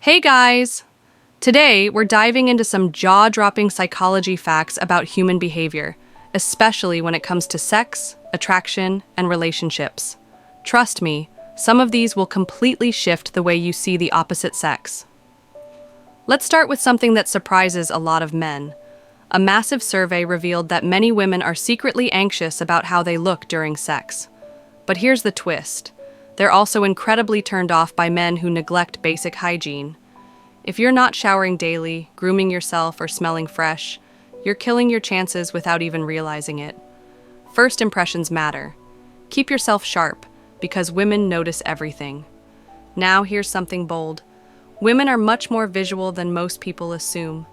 Hey guys! Today, we're diving into some jaw-dropping psychology facts about human behavior, especially when it comes to sex, attraction, and relationships. Trust me, some of these will completely shift the way you see the opposite sex. Let's start with something that surprises a lot of men. A massive survey revealed that many women are secretly anxious about how they look during sex. But here's the twist. They're also incredibly turned off by men who neglect basic hygiene. If you're not showering daily, grooming yourself, or smelling fresh, you're killing your chances without even realizing it. First impressions matter. Keep yourself sharp, because women notice everything. Now here's something bold. Women are much more visual than most people assume.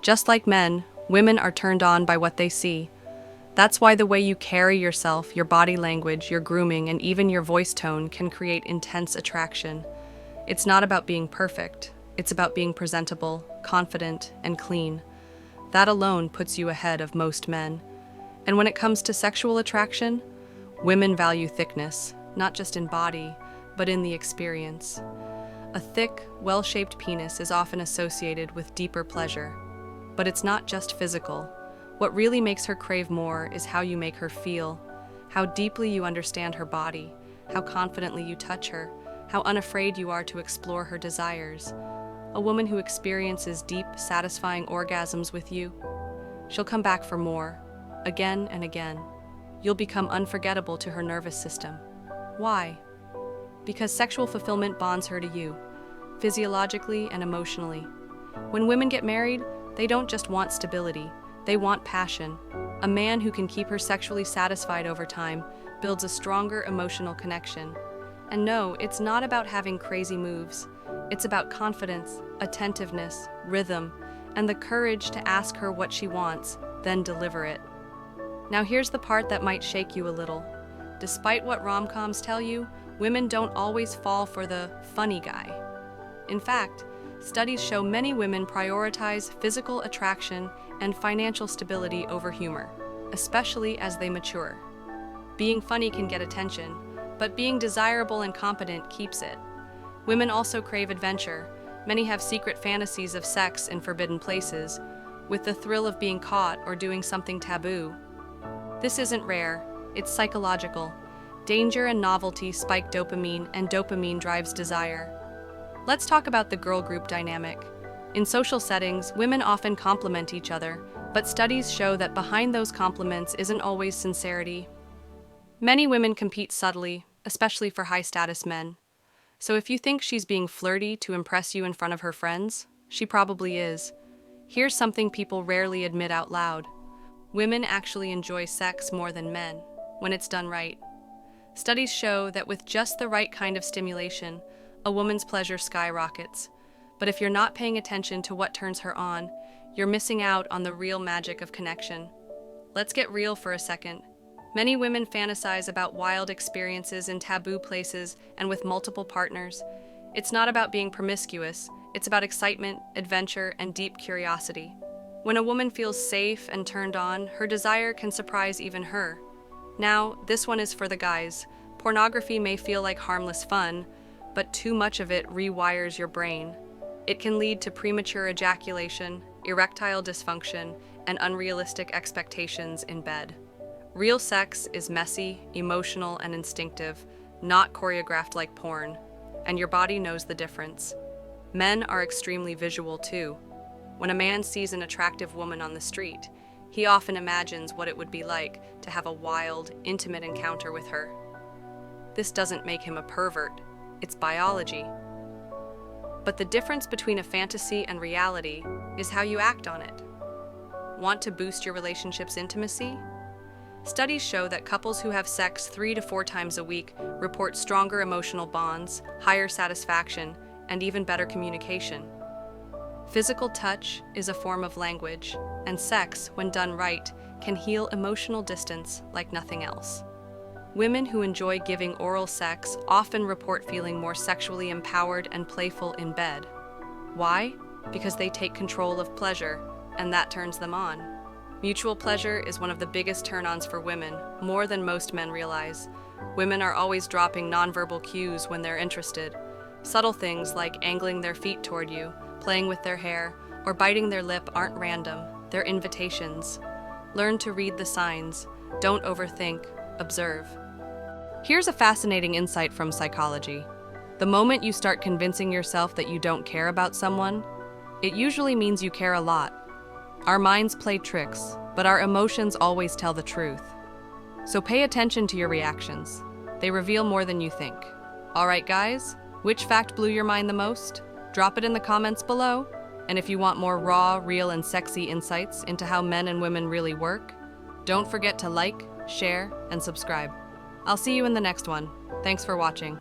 Just like men, women are turned on by what they see. That's why the way you carry yourself, your body language, your grooming, and even your voice tone can create intense attraction. It's not about being perfect. It's about being presentable, confident, and clean. That alone puts you ahead of most men. And when it comes to sexual attraction, women value thickness, not just in body, but in the experience. A thick, well-shaped penis is often associated with deeper pleasure. But it's not just physical. What really makes her crave more is how you make her feel, how deeply you understand her body, how confidently you touch her, how unafraid you are to explore her desires. A woman who experiences deep, satisfying orgasms with you, she'll come back for more, again and again. You'll become unforgettable to her nervous system. Why? Because sexual fulfillment bonds her to you, physiologically and emotionally. When women get married, they don't just want stability, they want passion. A man who can keep her sexually satisfied over time builds a stronger emotional connection. And no, it's not about having crazy moves. It's about confidence, attentiveness, rhythm, and the courage to ask her what she wants, then deliver it. Now here's the part that might shake you a little. Despite what rom-coms tell you, women don't always fall for the funny guy. In fact, studies show many women prioritize physical attraction and financial stability over humor, especially as they mature. Being funny can get attention, but being desirable and competent keeps it. Women also crave adventure. Many have secret fantasies of sex in forbidden places, with the thrill of being caught or doing something taboo. This isn't rare, it's psychological. Danger and novelty spike dopamine, and dopamine drives desire. Let's talk about the girl group dynamic. In social settings, women often compliment each other, but studies show that behind those compliments isn't always sincerity. Many women compete subtly, especially for high-status men. So if you think she's being flirty to impress you in front of her friends, she probably is. Here's something people rarely admit out loud. Women actually enjoy sex more than men, when it's done right. Studies show that with just the right kind of stimulation, a woman's pleasure skyrockets. But if you're not paying attention to what turns her on, you're missing out on the real magic of connection. Let's get real for a second. Many women fantasize about wild experiences in taboo places and with multiple partners. It's not about being promiscuous, it's about excitement, adventure, and deep curiosity. When a woman feels safe and turned on, her desire can surprise even her. Now, this one is for the guys. Pornography may feel like harmless fun, but too much of it rewires your brain. It can lead to premature ejaculation, erectile dysfunction, and unrealistic expectations in bed. Real sex is messy, emotional, and instinctive, not choreographed like porn, and your body knows the difference. Men are extremely visual too. When a man sees an attractive woman on the street, he often imagines what it would be like to have a wild, intimate encounter with her. This doesn't make him a pervert, it's biology. But the difference between a fantasy and reality is how you act on it. Want to boost your relationship's intimacy? Studies show that couples who have sex 3 to 4 times a week report stronger emotional bonds, higher satisfaction, and even better communication. Physical touch is a form of language, and sex, when done right, can heal emotional distance like nothing else. Women who enjoy giving oral sex often report feeling more sexually empowered and playful in bed. Why? Because they take control of pleasure, and that turns them on. Mutual pleasure is one of the biggest turn-ons for women, more than most men realize. Women are always dropping nonverbal cues when they're interested. Subtle things like angling their feet toward you, playing with their hair, or biting their lip aren't random, they're invitations. Learn to read the signs. Don't overthink, observe. Here's a fascinating insight from psychology. The moment you start convincing yourself that you don't care about someone, it usually means you care a lot. Our minds play tricks, but our emotions always tell the truth. So pay attention to your reactions. They reveal more than you think. All right, guys, which fact blew your mind the most? Drop it in the comments below. And if you want more raw, real, and sexy insights into how men and women really work, don't forget to like, share, and subscribe. I'll see you in the next one. Thanks for watching.